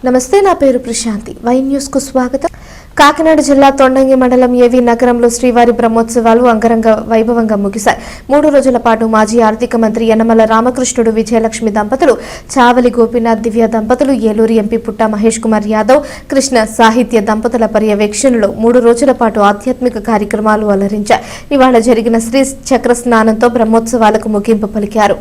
నమస్తే, నా పేరు ప్రశాంతి. వై న్యూస్ కు స్వాగతం. కాకినాడ జిల్లా తొండంగి మండలం ఏవి నగరంలో శ్రీవారి బ్రహ్మోత్సవాలు అంగరంగ వైభవంగా ముగిశాయి. 3 రోజుల పాటు మాజీ ఆర్థిక మంత్రి యనమల రామకృష్ణుడు, విజయలక్ష్మి దంపతులు, చావలి గోపీనాథ్ దివ్య దంపతులు, ఏలూరు ఎంపీ పుట్ట మహేష్ కుమార్ యాదవ్, కృష్ణ సాహిత్య దంపతుల పర్యవేక్షణలో 3 రోజుల పాటు ఆధ్యాత్మిక కార్యక్రమాలు అలరించాయి. ఇవాళ జరిగిన శ్రీ చక్ర స్నానంతో బ్రహ్మోత్సవాలకు ముగింపు పలికారు.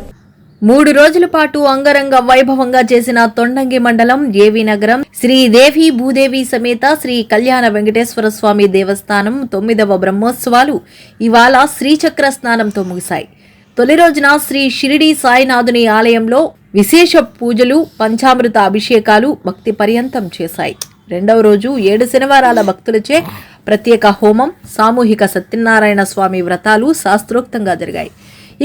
3 రోజుల పాటు అంగరంగ వైభవంగా చేసిన తొండంగి మండలం ఏవి నగరం శ్రీదేవి భూదేవి సమేత శ్రీ కళ్యాణ వెంకటేశ్వర స్వామి దేవస్థానం 9వ బ్రహ్మోత్సవాలు ఇవాళ శ్రీచక్ర స్నానంతో ముగిశాయి. తొలి రోజున శ్రీ షిరిడి సాయినాథుని ఆలయంలో విశేష పూజలు, పంచామృత అభిషేకాలు భక్తి పర్యంతం చేశాయి. రెండవ రోజు 7 శనివారాల భక్తులచే ప్రత్యేక హోమం, సామూహిక సత్యనారాయణ స్వామి వ్రతాలు శాస్త్రోక్తంగా జరిగాయి.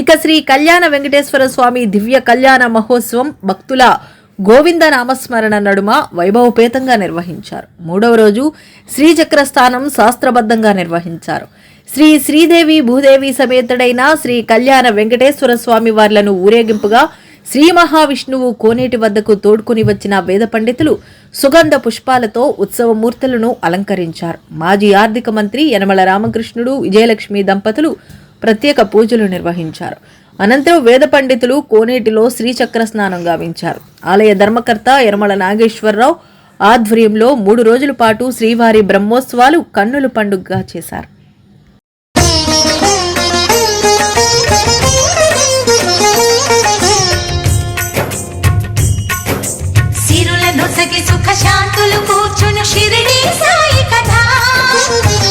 ఇక శ్రీ కళ్యాణ వెంకటేశ్వర స్వామి దివ్య కళ్యాణ మహోత్సవం భక్తుల గోవింద నామస్మరణ నడుమ వైభవపేతంగా నిర్వహించారు. 3వ రోజు శ్రీచక్ర స్థానం శాస్త్రబద్ధంగా నిర్వహించారు. శ్రీదేవి భూదేవి సమేతుడైన శ్రీ కళ్యాణ వెంకటేశ్వర స్వామి వార్లను ఊరేగింపుగా శ్రీ మహావిష్ణువు కోనేటి వద్దకు తోడ్కొని వచ్చిన వేద పండితులు సుగంధ పుష్పాలతో ఉత్సవమూర్తులను అలంకరించారు. మాజీ ఆర్థిక మంత్రి యనమల రామకృష్ణుడు, విజయలక్ష్మి దంపతులు ప్రత్యేక పూజలు నిర్వహించారు. అనంతరం వేద పండితులు కోనేటిలో శ్రీచక్ర స్నానం గావించారు. ఆలయ ధర్మకర్త యనమల నాగేశ్వరరావు ఆధ్వర్యంలో 3 రోజుల పాటు శ్రీవారి బ్రహ్మోత్సవాలు కన్నుల పండుగగా చేశారు. సుఖ శాంతులు కూర్చుని షిరిడి సాయి కథ,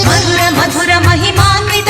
మధుర మధుర మహిమాన్విత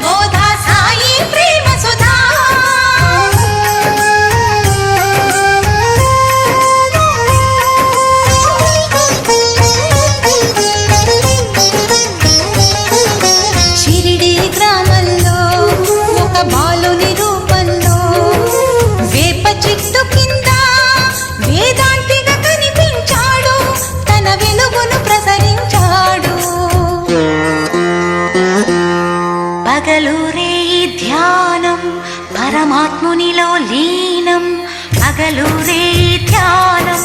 బోధ సాయి ప్రేమ సుధా. షిరిడి గ్రామంలో ఒక బాలుని రూపంలో వేప చెట్టు కింద వేదాంతిగా వెలుగును ప్రసరించాడు. పగలూరే ధ్యానం పరమాత్మునిలో లీనం, పగలూరే ధ్యానం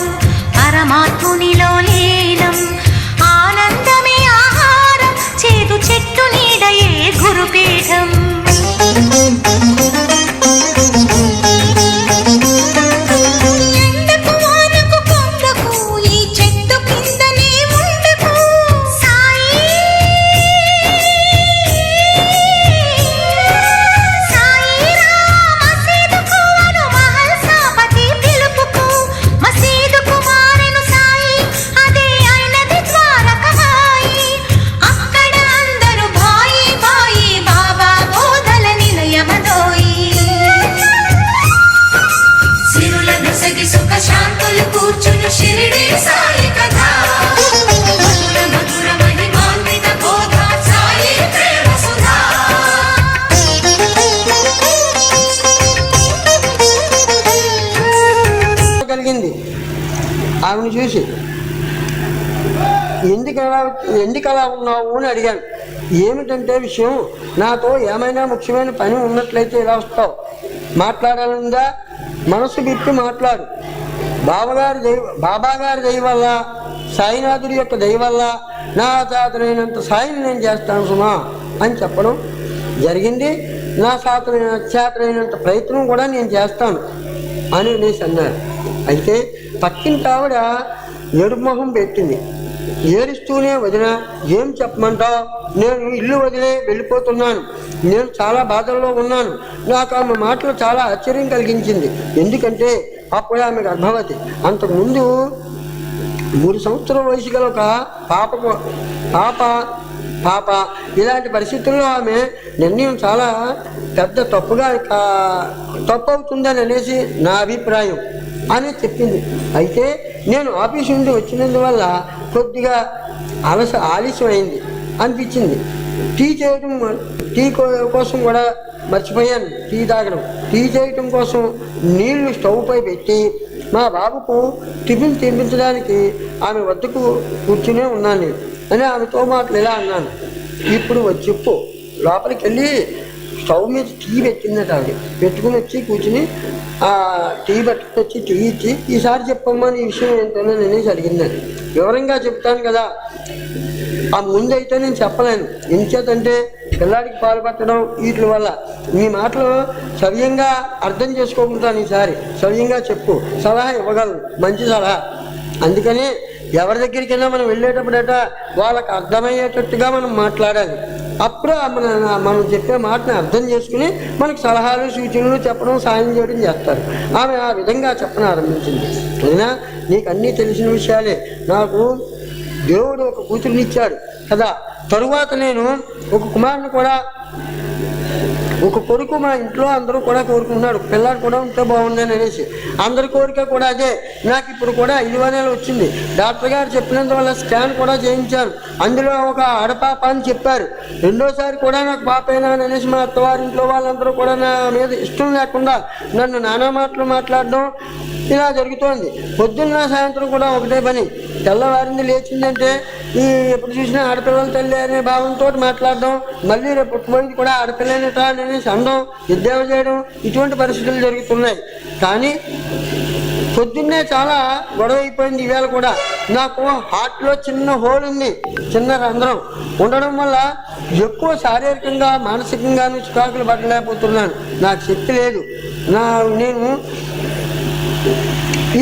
పరమాత్మునిలో లీనం. ఆనందమే ఆహారం, చేదు చెట్టు నీడయే గురుపీఠం. ఆమెను చూసి ఎందుకు అలా ఉన్నావు అని అడిగాను. ఏమిటంటే విషయం, నాతో ఏమైనా ముఖ్యమైన పని ఉన్నట్లయితే ఇలా వస్తావు, మాట్లాడాలందా మనసు విప్పి మాట్లాడు. బాబాగారి దయ వల్ల, సాయినాథుడి యొక్క దయ వల్ల నా చేతనైనంత సాయం నేను చేస్తాను సుమా అని చెప్పడం జరిగింది. నా చేతనైనంత ప్రయత్నం కూడా నేను చేస్తాను అని అనేసి అన్నారు. అయితే పక్కింటి ఆవిడ ఏడుమొహం పెట్టింది. ఏడుస్తూనే, వదిన ఏం చెప్పమంటావు, నేను ఇల్లు వదిలే వెళ్ళిపోతున్నాను, నేను చాలా బాధల్లో ఉన్నాను. నాకు ఆమె మాటలు చాలా ఆశ్చర్యం కలిగించింది. ఎందుకంటే అప్పుడు ఆమె గర్భవతి. అంతకుముందు 3 సంవత్సరాల వయసు గల ఒక పాప ఇలాంటి పరిస్థితుల్లో ఆమె నిర్ణయం చాలా పెద్ద తప్పు అవుతుందని అనేసి నా అభిప్రాయం. అని చెప్పింది. అయితే నేను ఆఫీస్ నుండి వచ్చినందువల్ల కొద్దిగా ఆలస్యం అయింది అనిపించింది. టీ కోసం కూడా మర్చిపోయాను టీ తాగడం. టీ చేయటం కోసం నీళ్లు స్టవ్ పై పెట్టి మా బాబుకు టిఫిన్ తినిపించడానికి ఆమె వద్దకు కూర్చునే ఉన్నాను నేను అని ఆమెతో మాటలు ఇలా అన్నాను. ఇప్పుడు చెప్పు, లోపలికి వెళ్ళి స్టవ్ మీద టీ పెట్టిందట ఆవిడ. పెట్టుకుని వచ్చి కూర్చుని ఆ టీ పట్టుకుని వచ్చి టీ ఇచ్చి, ఈసారి చెప్పమ్మా నీ విషయం ఏంటో నేనేసి అడిగిందని. వివరంగా చెప్తాను కదా, ఆ ముందైతే నేను చెప్పలేను. ఎంచేతంటే పిల్లాడికి పాలు పట్టడం వీటి వల్ల. మీ మాటలు సవ్యంగా అర్థం చేసుకోకుంటాను. ఈసారి సవ్యంగా చెప్పు, సలహా ఇవ్వగలను, మంచి సలహా. అందుకని ఎవరి దగ్గరికైనా మనం వెళ్ళేటప్పుడట వాళ్ళకి అర్థమయ్యేటట్టుగా మనం మాట్లాడాలి. అప్పుడు మనం చెప్పే మాటని అర్థం చేసుకుని మనకు సలహాలు సూచనలు చెప్పడం, సాయం చేయడం చేస్తారు. ఆమె ఆ విధంగా చెప్పడం ఆరంభించింది. అయినా నీకు అన్నీ తెలిసిన విషయాలే. నాకు దేవుడు ఒక కూతురునిచ్చాడు కదా, తరువాత నేను ఒక కుమారుని కూడా, ఒక కొడుకు మా ఇంట్లో అందరూ కూడా కోరుకుంటున్నాడు. పిల్లాడు కూడా ఉంటే బాగుందని అనేసి అందరి కోరిక కూడా అదే. నాకు ఇప్పుడు కూడా 5వ నెల వచ్చింది. డాక్టర్ గారు చెప్పినందువల్ల స్కాన్ కూడా చేయించాను. అందులో ఒక ఆడపాప అని చెప్పారు. రెండోసారి కూడా నాకు పాపైనా అనేసి మా అత్తవారింట్లో వాళ్ళందరూ కూడా నా మీద ఇష్టం లేకుండా నన్ను నానా మాటలు మాట్లాడడం ఇలా జరుగుతోంది. పొద్దున్న సాయంత్రం కూడా ఒకటే పని. తెల్లవారింది లేచిందంటే ఈ ఎప్పుడు చూసినా ఆడపిల్లల తల్లి అనే భావంతో మాట్లాడడం, మళ్ళీ రేపు పుట్టుబోయింది కూడా ఆడపిల్లనేట అనేసి అనడం, ఎద్దేవ చేయడం, ఇటువంటి పరిస్థితులు జరుగుతున్నాయి. కానీ పొద్దున్నే చాలా గొడవ అయిపోయింది. ఈవేళ కూడా నాకు హార్ట్లో చిన్న హోల్ ఉంది, చిన్న రంధ్రం ఉండడం వల్ల ఎక్కువ శారీరకంగా మానసికంగాను చికాకులు పడలేకపోతున్నాను. నాకు శక్తి లేదు. నేను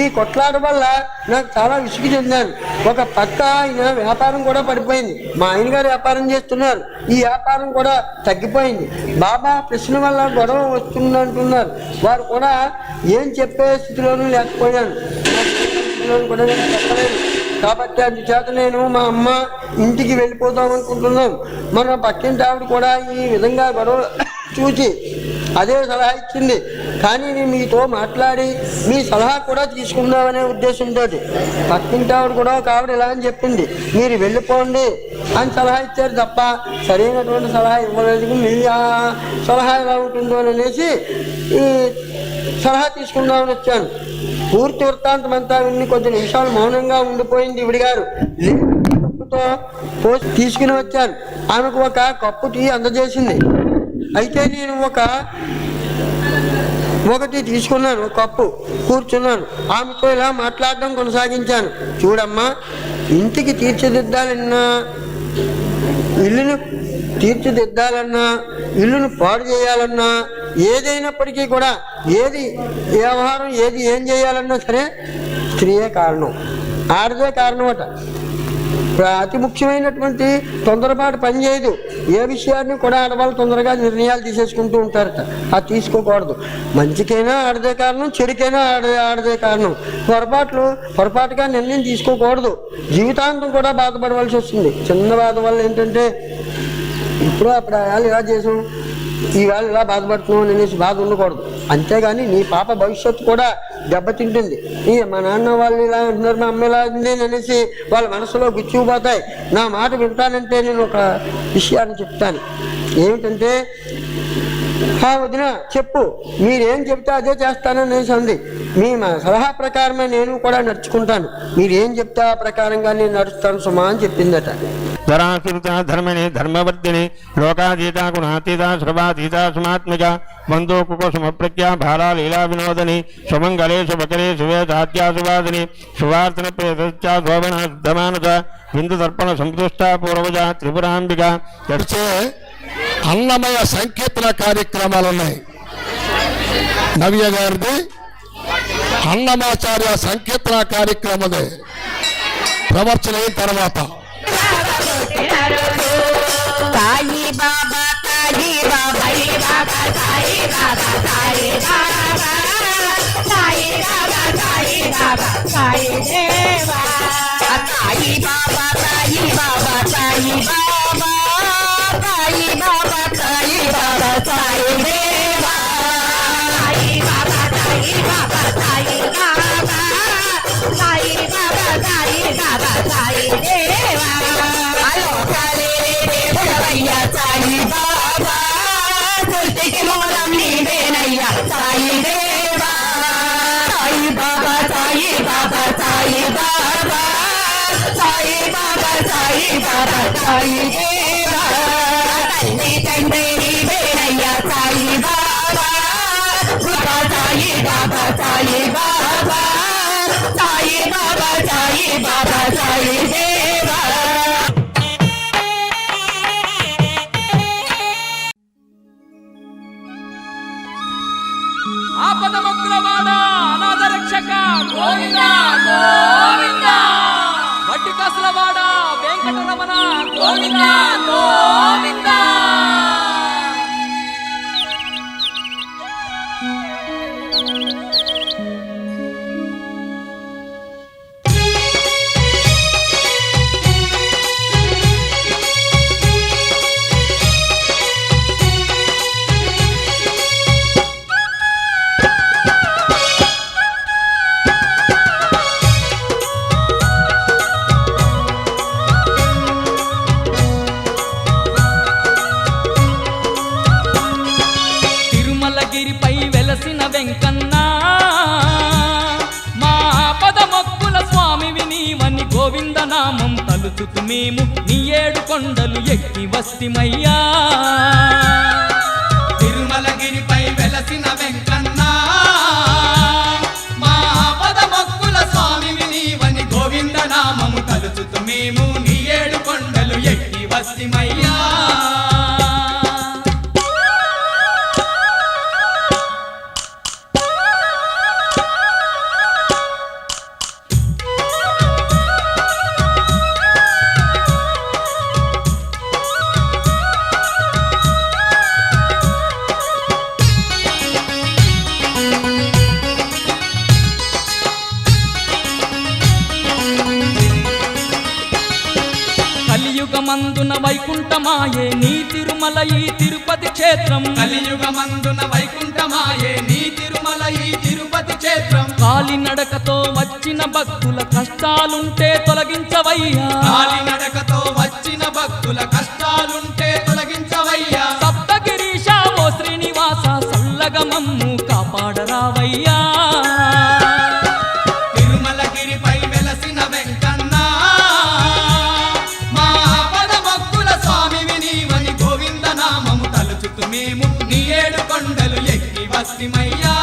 ఈ కొట్లాట వల్ల నాకు చాలా విసుగు చెందాను. ఒక పక్క ఆయన వ్యాపారం కూడా పడిపోయింది. మా ఆయన గారు వ్యాపారం చేస్తున్నారు, ఈ వ్యాపారం కూడా తగ్గిపోయింది. బాబా ప్రశ్న వల్ల గొడవ వస్తుందంటున్నారు. వారు కూడా ఏం చెప్పే స్థితిలోనూ లేకపోయాను. కూడా నేను చెప్పలేదు. కాబట్టి అందుచేత నేను మా అమ్మ ఇంటికి వెళ్ళిపోదాం అనుకుంటున్నాం. మన పక్కింటి ఆవిడ కూడా ఈ విధంగా గొడవ చూసి అదే సలహా ఇచ్చింది. కానీ నేను మీతో మాట్లాడి మీ సలహా కూడా తీసుకుందామనే ఉద్దేశంతో పక్కింటి ఆవిడ కూడా ఒక ఆవిడ ఇలా అని చెప్పింది, మీరు వెళ్ళిపోండి అని సలహా ఇచ్చారు తప్ప సరైనటువంటి సలహా ఇవ్వలేదు. మీ సలహా ఎలా ఉంటుందో అనేసి ఈ సలహా తీసుకుందామని వచ్చాను. పూర్తి వృత్తాంతం అంతా విని కొద్ది నిమిషాలు మౌనంగా ఉండిపోయింది ఈవిడ గారు. కప్పుతో పోసి తీసుకుని వచ్చాను. ఆమెకు ఒక కప్పు టీ అందజేసింది. అయితే నేను ఒకటి తీసుకున్నాను, కప్పు, కూర్చున్నాను. ఆమెతో ఇలా మాట్లాడడం కొనసాగించాను. చూడమ్మా, ఇంటికి తీర్చిదిద్దాలన్నా, ఇల్లును తీర్చిదిద్దాలన్నా, ఇల్లును పాడు చేయాలన్నా, ఏదైనప్పటికీ కూడా ఏది వ్యవహారం ఏం చేయాలన్నా సరే స్త్రీయే కారణం, ఆడదే కారణం అట. అతి ముఖ్యమైనటువంటి తొందరపాటు పనిచేయదు. ఏ విషయాన్ని కూడా ఆడవాళ్ళు తొందరగా నిర్ణయాలు తీసేసుకుంటూ ఉంటారట. అది తీసుకోకూడదు. మంచికైనా ఆడదే కారణం, చెడుకైనా ఆడదే కారణం. పొరపాటుగా నిర్ణయం తీసుకోకూడదు. జీవితాంతం కూడా బాధపడవలసి వస్తుంది. చిన్న బాధ వల్ల ఏంటంటే ఇప్పుడు అప్పుడు ఇలా చేసాం, ఈవేళ ఇలా బాధపడుతున్నాం అనేసి బాధ ఉండకూడదు. అంతేగాని నీ పాప భవిష్యత్తు కూడా దెబ్బతింటుంది. మా నాన్న వాళ్ళు ఇలా అంటున్నారు, మా అమ్మ ఇలా ఉంది అనేసి వాళ్ళ మనసులో గుచ్చుకుపోతాయి. నా మాట వింటానంటే నేను ఒక విషయాన్ని చెప్తాను. ఏమిటంటే, వదిన చెప్పు, మీరేం చెప్తే అదే చేస్తాననేసి అంది. మీ సలహా ప్రకారమే నేను కూడా నడుచుకుంటాను. మీరేం చెప్తే ఆ ప్రకారంగా నేను నడుస్తాను సుమా అని చెప్పిందట. ధరాశ్రుత ధర్మిణి ధర్మవర్తిని లోకాతీత గుణాతీత సర్వాతీత సుమాత్మిక బంధో కుకుసుమ ప్రజ్ఞా భారా లీలా వినోదని సుమంగళే శుభకరే శుభేదాత్యా సువాదిని శుభార్తన ప్రియా శోభన శుద్ధమానస బిందు తర్పణ సంతుష్ట పూర్వజ త్రిపురాంబిక. వచ్చే అన్నమయ సంకీర్తన కార్యక్రమాలు ఉన్నాయి. నవ్య గారిది అన్నమాచార్య సంకీర్తన కార్యక్రమదే ప్రవర్తన అయిన తర్వాత సాయి బాబా సాయి బాబా సాయి బాబా సాయి బాబా సాయి బాబా సాయి బాబా సాయి దేవా సాయి బాబా సాయి బాబా సాయి బాబా సాయి బాబా సాయి బాబా సాయి దేవా సాయి బాబా సాయి బాబా సాయి బాబా సాయి బాబా సాయి బాబా సాయి దేవా అలోకాలే దేవుడవయ్యా సాయి బాబా సృష్టికి మూలం నీవేనయ్యా సాయి దేవా సాయి బాబా సాయి బాబా సాయి బాబా సాయి బాబా సాయి బాబా సాయి దేవా తల్లి తండ్రి నీవేనయ్యా సాయి బాబా బాబా సాయి బాబా సాయి బాబా సాయి బాబా సాయి బాబా సాయి దేవా ఆపద మొక్కులవాడ అనాథ రక్షక గోవింద గోవింద వడ్డి కాసులవాడ వెంకటరమణ గోవింద గోవింద తిరుమలగిరిపై వెలసిన వెంకన్న మా పదమొక్కుల స్వామివి నీవని గోవింద నామం తలుచుతు మేము నీ ఏడు కొండలు ఎక్కి వస్తిమయ్యా తిరుమలగిరిపై వెలసిన వెంకన్న మా పదమొక్కుల స్వామివి నీవని గోవింద నామము తలుచుతు మేము నీ ఏడు కొండలు ఎక్కి వస్తిమయ్యా కలియుగమందున వైకుంఠమాయే నీ తిరుమల ఈ తిరుపతి క్షేత్రం కలియుగమందున వైకుంఠమాయే నీ తిరుమల ఈ తిరుపతి క్షేత్రం కాలినడకతో వచ్చిన భక్తుల కష్టాలుంటే తొలగించవయ్యా కాలినడకతో వచ్చిన భక్తుల కష్టాలుంటే తొలగించవయ్యా సప్తగిరీశ ఓ శ్రీనివాస సల్లగా మమ్ము కాపాడరావయ్యా తిరుమలగిరిపై వెలసిన వెంకన్న మా పదమొక్కుల స్వామివి నీవని గోవింద నామము తలుచుతు మేము నీ ఏడు కొండలు ఎక్కి వస్తిమయ్యా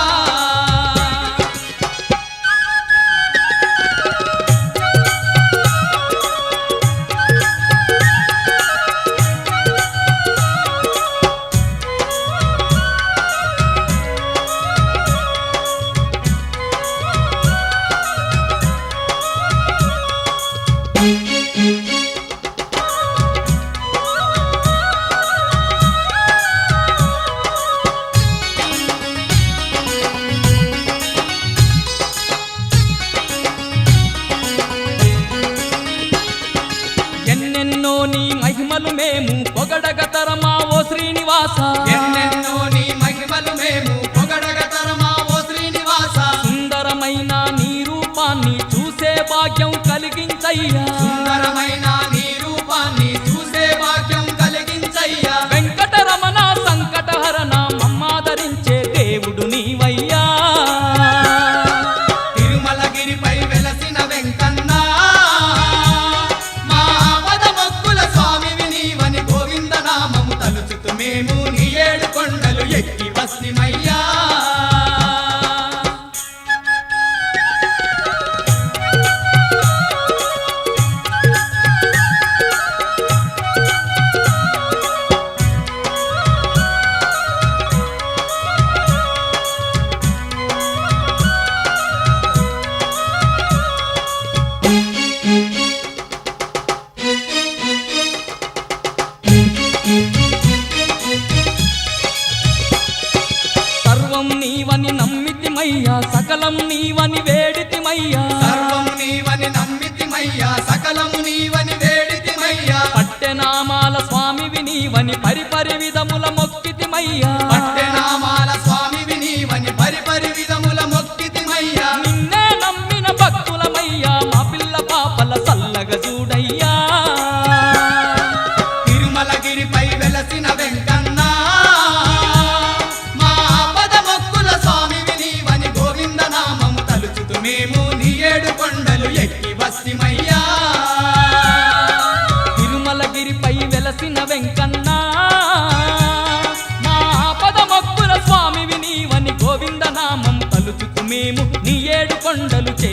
ఎన్నెన్నో నీ మహిమలు మేము పొగడగ తరమా ఓ శ్రీనివాస ఎన్నెన్నో నీ మహిమలు మేము పొగడగ తరమా ఓ శ్రీనివాస సుందరమైన నీ రూపాన్ని చూసే భాగ్యం కలిగించయ్యా సుందరమైన నీ రూపాన్ని చూసే భాగ్యం కలిగించయ్యా వెంకటరమణ సంకటహరణ మమ్మాదరించే దేవుడు నీవయ్యా తిరుమలగిరిపై వెలసిన వెంకన్న మా పదమొక్కుల స్వామివి నీవని గోవింద నామము తలుచుతు మేము నీ ఏడు కొండలు ఎక్కి వస్తిమయ్యా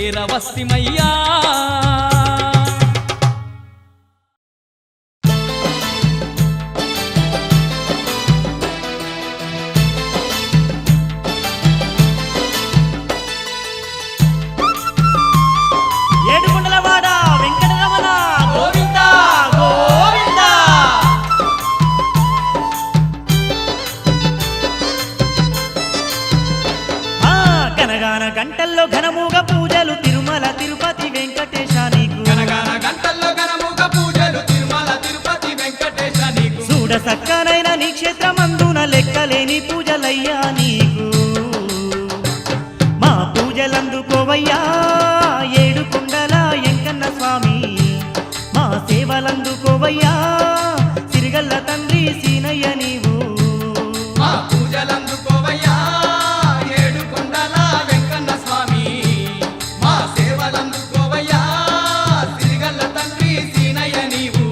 చేరవస్తిమయ్యా. ఏడుకొండలవాడ వెంకటరమణ గోవింద గోవింద. గనగాన గంటల్లో ఘనముగ పూజలు తిరుమల తిరుపతి వెంకటేశ నీకు. గనగాన గంటల్లో ఘనముగ పూజలు తిరుమల తిరుపతి వెంకటేశ నీకు. చూడ సక్కనైన నీ క్షేత్రమందున లెక్కలేని పూజలయ్యా నీకు. మా పూజలందుకోవయ్యా ఏడుకొండల ఎంకన్న స్వామి. మా సేవలందుకోవయ్యా సిరిగల్ల తండ్రి సీనయ్య నీవు. మా పూజలందుకోవయ్యా ఏడుకొండల వెంకన్న స్వామి. మా సేవలందుకోవయ్యా సిరిగల్ల తండ్రి సీనయ్య నీవు.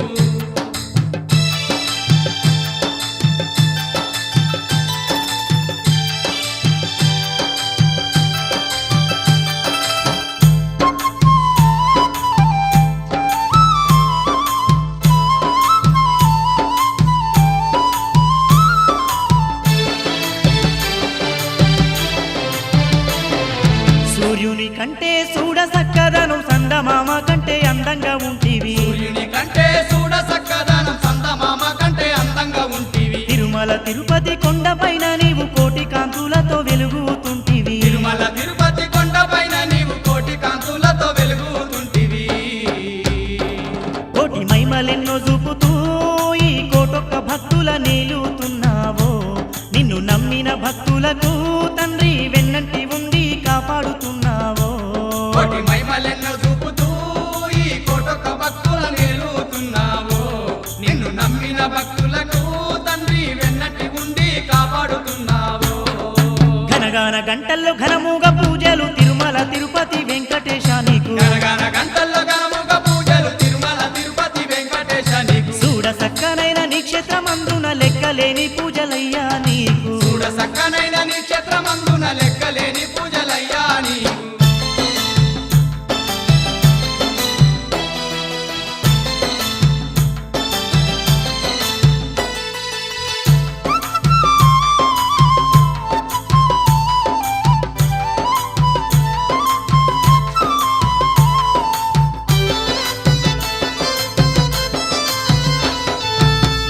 సూర్యుని కంటే చూడ సక్కదనం సందమామ కంటే అందంగా ఉంటివి. సూర్యుని కంటే చూడ సక్కదనం సందమామ కంటే అందంగా ఉంటివి. తిరుమల తిరుపతి కొండపైన నీవు కోటి కాంతులతో వెలుగుతుంటివి. తిరుమల తిరుపతి కొండపైన నీవు కోటి కాంతులతో వెలుగుతుంటివి. కోటి మహిమలెన్నో చూపుతూ ఈ కోటొక్క భక్తుల నేలుతున్నావో. నిన్ను నమ్మిన భక్తులకు తండ్రి వెన్నంటి ఉండి కాపాడుతున్నావో. కోటి మహిమలెన్నో చూపుతూ ఈ కోటొక్క భక్తుల నేలుతున్నావో. నిన్ను నమ్మిన భక్తులకు తండ్రి వెన్నట్టి ఉండి కాపాడుతున్నావో. ఘనగాన గంటల్లో ఘనముగా పూజలు తిరుమల తిరుపతి వెంకటేశ నీకు. గనగాన గంటల్లో ఘనముగ పూజలు తిరుమల తిరుపతి వెంకటేశ నీకు. చూడ సక్కనైన నీ క్షేత్రమందున లెక్కలేని పూజలయ్యా నీకు. చూడ సక్కనైన నీ క్షేత్రమందున లెక్కలేని పూజలయ్యా నీకు.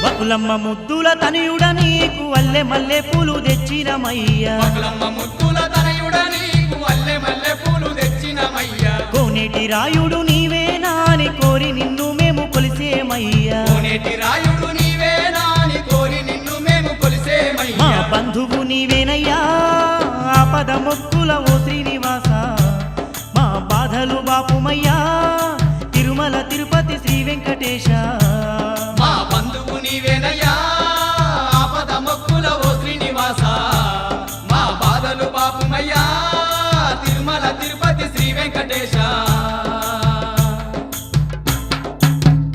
వకులమ్మ ముద్దుల తనయుడ నీకు అల్లె మల్లె పూలు తెచ్చినమయ్యా. వకులమ్మ ముద్దుల తనయుడ నీకు అల్లె మల్లె పూలు తెచ్చినమయ్యా. కోనేటి రాయుడు నీవేనా అని కోరి నిన్ను మేము కొలిసేమయ్యా. కోనేటి రాయుడు నీవేనా అని కోరి నిన్ను మేము మా కొలిసేమయ్యా. బంధువు నీవేనయ్యా ఆపద మొక్కుల ఓ శ్రీనివాస. మా బాధలు బాపుమయ్యా తిరుమల తిరుపతి శ్రీ వెంకటేశ. మా బంధువు నీవేనయ్యా ఆపద మొక్కుల ఓ శ్రీనివాస. మా బాధలు పాపుమయ్యా తిరుమల తిరుపతి శ్రీ వెంకటేశ.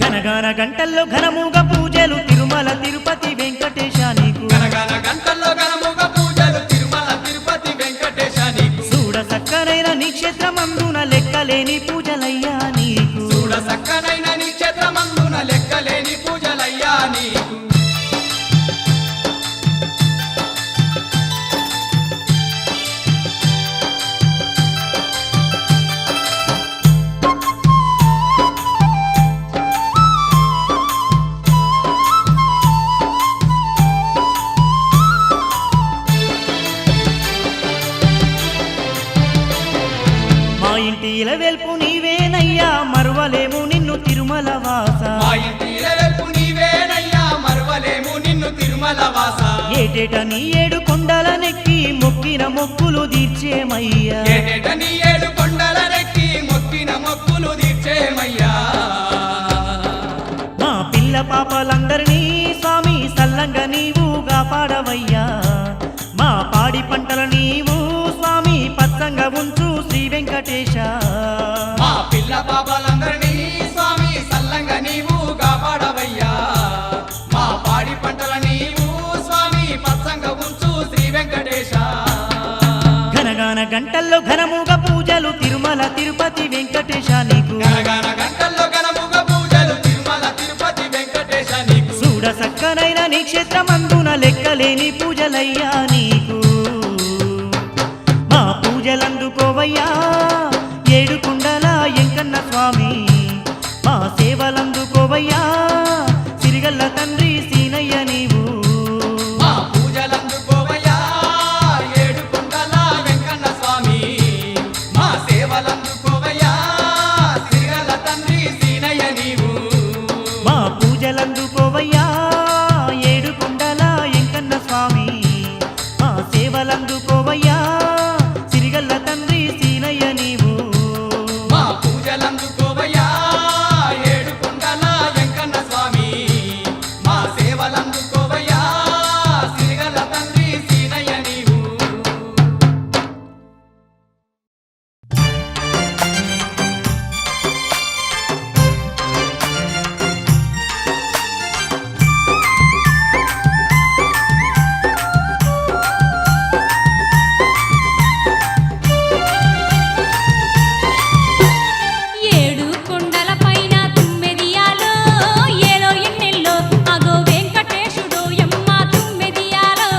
గనగాన గంటల్లో ఘనముగా పూజలు తిరుమల తిరుపతి వెంకటేశ నీకు. గనగన గంటల్లో ఘనముగ పూజలు తిరుమల తిరుపతి వెంకటేశ నీకు. చూడ సక్కనైన నీ క్షేత్రమందున లెక్కలేని పూజలయ్యా నీకు. చూడ సక్కనైన నీ క్షేత్రమందున లెక్కలేని పూజలయ్యా నీకు. మా ఇంటి ఇలవెల్పు నీవేనయ్యా మరువలేము నిన్ను తిరుమల వాస. మా ఇంటి ఇలవెల్పు నీవేనయ్యా మరువలేము నిన్ను తిరుమల వాస. ఏటేట నీ ఏడు కొండల నెక్కి మొక్కిన మొక్కులు తీర్చేమయ్యా. ఏటేట నీ ఏడు కొండలనెక్కి మొక్కిన మొక్కులు తీర్చేమయ్యా. మా పిల్ల పాపలందరినీ స్వామి సల్లంగా నీవు కాపాడవయ్యా. మా పాడి పంటల నీవు స్వామి పచ్చంగా ఉంచు శ్రీ వెంకటేశ. మా పిల్ల పాపలందరినీ స్వామి సల్లంగా నీవు కాపాడవయ్యా. మా పాడి పంటల నీవు స్వామి పచ్చంగా ఉంచు శ్రీ వెంకటేశ. ఘనగాన గంటల్లో ఘనముగా పూజలు తిరుమల తిరుపతి వెంకటేశ నీకు గనగన గంటల్లో గణముగ పూజలు తిరుమల తిరుపతి వెంకటేశ నీకు చూడ సక్కనైన నీ క్షేత్రమందున లెక్కలేని పూజలయ్యా నీకు మా పూజలందుకోవయ్యా ఏడుకుండల ఎంకన్న స్వామి మా సేవలందుకోవయ్యా సిరిగల్ల తండ్రి సీనయ్య నీవు మా పూజలందుకోవయ్యా ఏడుకొండల వెంకన్న స్వామి మా సేవలందుకోవయ్యా సిరిగల్ల తండ్రి సీనయ్య నీవు మా పూజలందుకోవయ్యా ఏడుకుండల ఎంకన్న స్వామి మా సేవలందుకోవయ్యా సిరిగల్ల తండ్రి సీనయ్య నీవు మా పూజలందుకోవయ్యా ఏడుకొండల వెంకన్న స్వామి మా సేవలందుకోవయ్యా సిరిగల్ల తండ్రి సీనయ్య నీవు ఏడు కొండల పైన తుమ్మెదియాలో ఏలో ఎన్నెల్లో అగో వెంకటేశుడు యమ్మ తుమ్మెదియాలో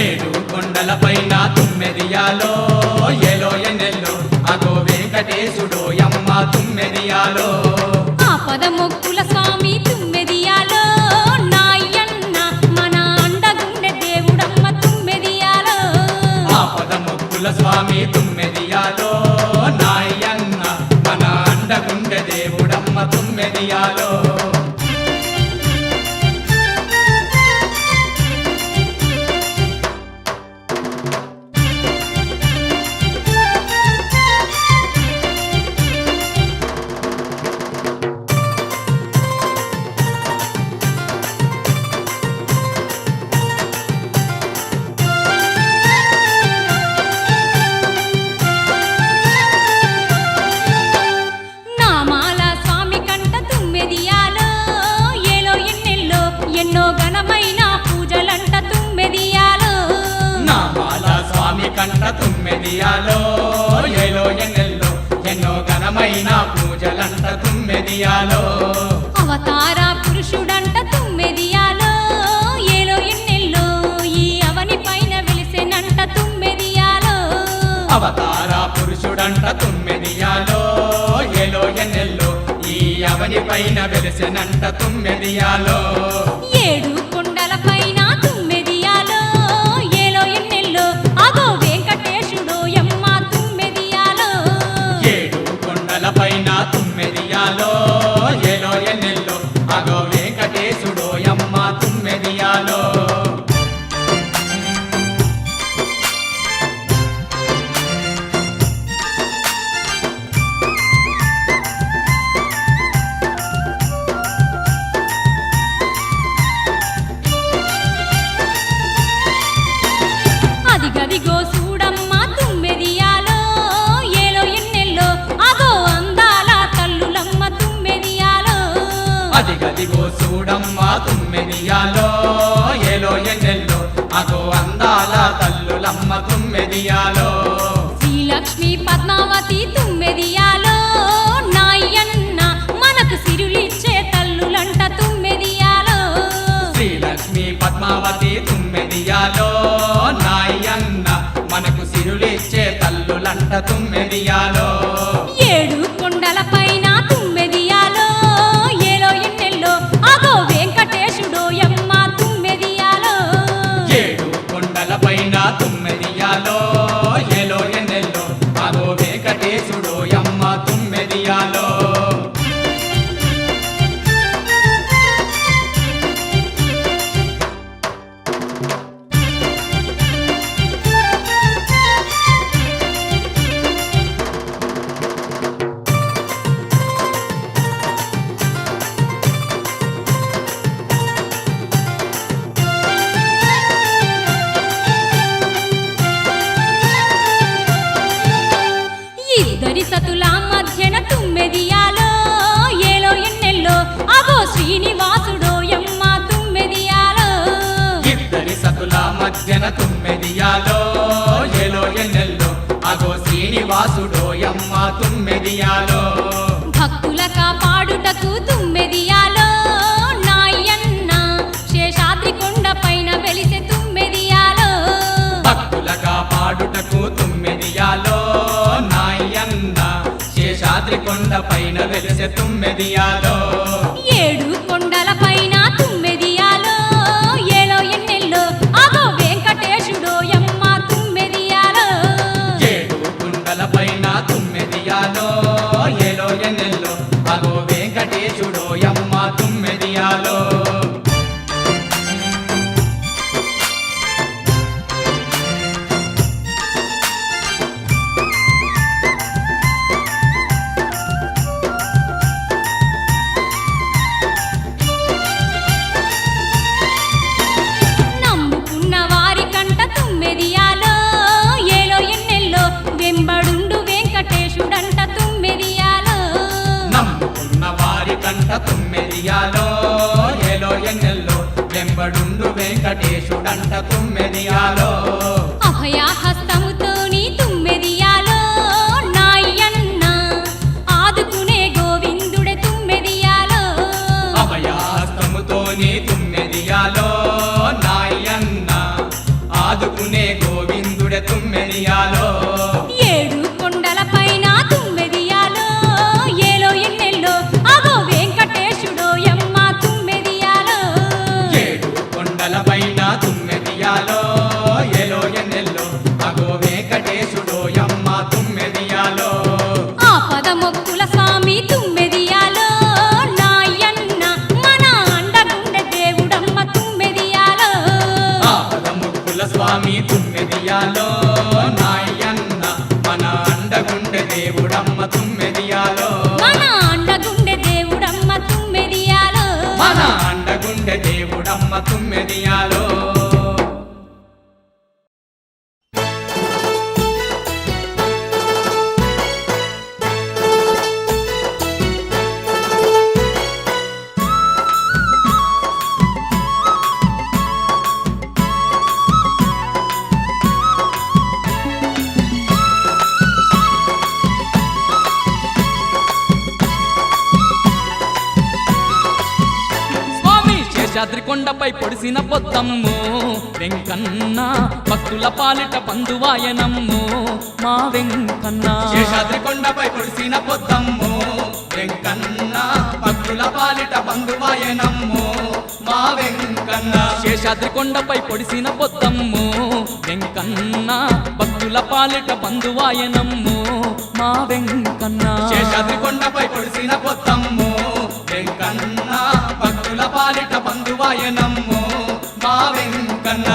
ఏడు కొండల పైన తుమ్మెదియాలో ఏలో ఎన్నెల్లో అగో వెంకటేశుడు యమ్మ తుమ్మెదియాలో ఆపద మొక్కుల స్వామి తుమ్మెదియాలో నాయన్న మన అండగుండె దేవుడమ్మ తుమ్మెదియాలో ఆపద మొక్కుల స్వామి తుమ్మెదియాలో నాయన్న మన అండగుండె దేవుడమ్మ తుమ్మెదియాలో నామాల స్వామి కంట తుమ్మెదియాలో ఏలో ఎన్నెల్లో ఎన్నో ఘనమైన పూజలంట తుమ్మెదియాలో నామాల స్వామి కంట తుమ్మెదియాలో ఏలో ఎన్నెల్లో ఎన్నో ఘనమైన పూజలంట తుమ్మెదియాలో అవతార పురుషుడంట తుమ్మెదియాలో ఏలో ఎన్నెల్లో ఈ అవని పైన వెలిసెనంట తుమ్మెదియాలో అవతార పురుషుడంట తుమ్మెదియాలో ఏలో ఎన్నెల్లో ఈ అవని పైన వెలిసెనంట తుమ్మెదియాలో ఏడు కొండల పైన తుమ్మెదియాలో ఏలో ఎన్నెల్లో అగో వెంకటేశుడు యమ్మ తుమ్మెదియాలో ఏడు కొండల పైన తుమ్మెదియాలో ఏలో ఎన్నెల్లో అగో వెంకటేశుడు యమ్మ తుమ్మెదియాలో అదిగదిగో చూడమ్మ తుమ్మెదియాలో ఏలో ఎన్నెల్లో అగో అందాల తల్లులమ్మ తుమ్మెదియాలో అదిగదిగో చూడమ్మ తుమ్మెదియాలో ఏలో ఎన్నెల్లో అగో అందాల తల్లులమ్మ తుమ్మెదియాలో శ్రీలక్ష్మి పద్మావతి తుమ్మెదియాలో నాయన్న మనకు సిరులిచ్చే తల్లులంట తుమ్మెదియాలో శ్రీలక్ష్మి పద్మావతి తుమ్మెదియాలో నాయన్న మనకు సిరులిచ్చే తల్లులంట తుమ్మెదియాలో ఏడు కొండల పైన తుమ్మెదియాలో ఏలో ఎన్నెల్లో అగో వెంకటేశుడు యమ్మ తుమ్మెదియాలో ఏడు కొండల పైన తుమ్మెదియాలో ఏలో ఎన్నెల్లో అగో వెంకటేశుడు యమ్మ తుమ్మెదియాలో తుమ్మెదియాలో భక్తుల కాపాడుటకు తుమ్మెదియాలో నాయన్న శేషాద్రి కొండ పైన వెలిసే తుమ్మెదియాలో భక్తుల కాపాడుటకు తుమ్మెదియాలో నాయన్న శేషాద్రి కొండ పైన వెలిసే తుమ్మెదియాలో ఏడు కొండల పైన తుమ్మెదియాలో ఏలో ఎన్నెల్లో అగో వెంకటేశుడో యమ్మ తుమ్మెదియాలో ఏడు కుండల పైన తుమ్మెదియాలో ఏలో ఎన్నెల్లో అగో వెంకటేశుడో యమ్మ తుమ్మెదియాలో నమ్ముకున్న వారి కంట తుమ్మెదియాలో ఏలో ఎన్నెల్లో వెంబడుండు వెంకటేశుడంట తుమ్మెదియాలో నమ్ముకున్న వారి కంట తుమ్మెదియాలో ఏలో ఎన్నెల్లో వెంబడుండు వెంకటేశుడంట తుమ్మెదియాలో అభయహస్తముతోని తుమ్మెదియాలో నాయన్న ఆదుకునే గోవిందుడే తుమ్మెదియాలో అభయాస్తముతోని తుమ్మెదియాలో నాయన్న ఆదుకునే గోవిందుడే తుమ్మెదియాలో ఏడు కొండల పైన తుమ్మెదియాలో ఏలో ఎన్నెల్లో అగో వెంకటేశుడో యమ్మ తుమ్మెదియాలో ఏడు కొండల పైన తుమ్మెదియాలో ఏలో ఎన్నెల్లో అగో వెంకటేశుడో యమ్మ తుమ్మెదియాలో ఆపద మొక్కుల స్వామి తుమ్మెదియాలో నాయన్న మన అండగుండె దేవుడమ్మ తుమ్మెదియాలో ఆపద ముక్కుల స్వామి తుమ్మెదియాలో నాయన్న మన అండగుండె దేవుడమ్మ తుమ్మెదియాలో మన అండగుండె దేవుడమ్మ తుమ్మెదియాలో మన అండగుండె దేవుడమ్మ తుమ్మెదియాలో స్వామి శేషాద్రి కొండపై పొడిసిన పొద్దమ్ము వెంకన్న భక్తుల పాలిట బంధువాయనమ్ము మా వెంకన్న శేషాద్రి కొండపై పొడిసిన పొద్దమ్ము వెంకన్న భక్తుల పాలిట బంధువాయనమ్ము మా వెంకన్న శేషాద్రి కొండపై పొడిసిన పొద్దమ్ము వెంకన్న భక్తుల పాలిట బంధువాయనమ్ము మా వెంకన్న శేషాద్రి కొండపై పొడిసిన పొద్దమ్ము వెంకన్న భక్తుల పాలిట బంధువాయనమ్ము మా వెంకన్న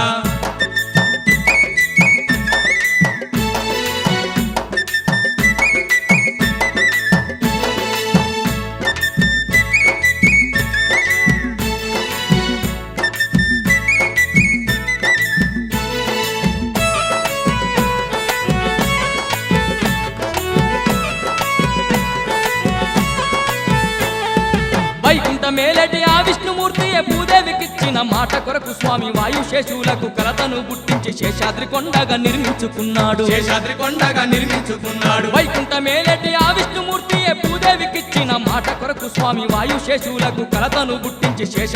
వైకుంఠ మేలటి ఆ విష్ణుమూర్తియే భూదేవికిచ్చిన మాట కొరకు స్వామి వాయుశేషులకు కలతను పుట్టించి శేషాద్రి కొండగా నిర్మించుకున్నాడు శేషాద్రి కొండగా నిర్మించుకున్నాడు వైకుంఠ మేలటి ఆ విష్ణుమూర్తియే భూదేవికిచ్చిన మాట కొరకు స్వామి వాయుశేషులకు కలతను పుట్టించి శేష